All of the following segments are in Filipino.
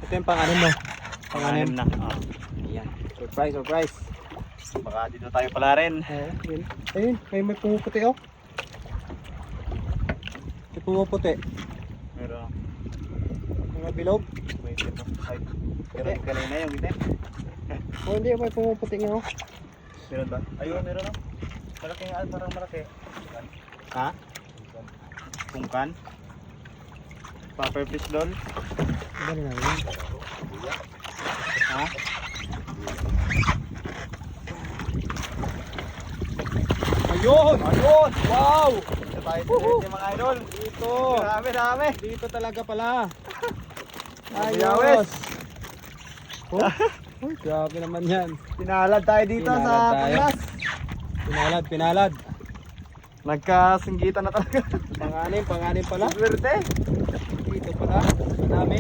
Ito yung pang-anim mo. Pang-anim na. Ayan. Surprise, surprise. Baka dito tayo pala rin. Ayun. Ayun, may pumuputi oh. May pumuputi. Meron. Mga bilog. May itim. Ay, meron din kanina yung itim. Oh, hindi, may pumuputi nga oh. Meron ba? Ayun, meron no? Malaki nga, parang malaki. Ha? Kungkan. Puffer fish doll. Dali na yun. Ha? Ayun! Ayun! Wow! Dito tayo dito mga idol. Dito! Dami, dami. Dito talaga pala. Ayos! Oh, uy, grabe naman yan. Pinalad tayo dito Pinalad sa tayo. Panglas. Pinalad, pinalad. Nagkasinggitan na talaga. Pang-anim pala. Swerte. Dito pala. Madami.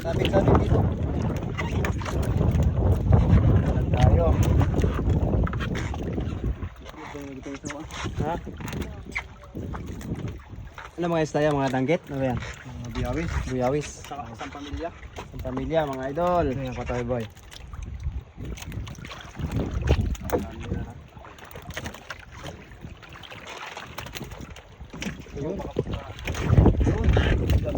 Sabit dito. Pinalad tayo. Ha? Ano mga isda yan? Mga danggit? Ano ba yan? Mga biyawis. Buyawis. Sa isang pamilya. Ang pamilya, mga idol. Ayan, Patoy Boy.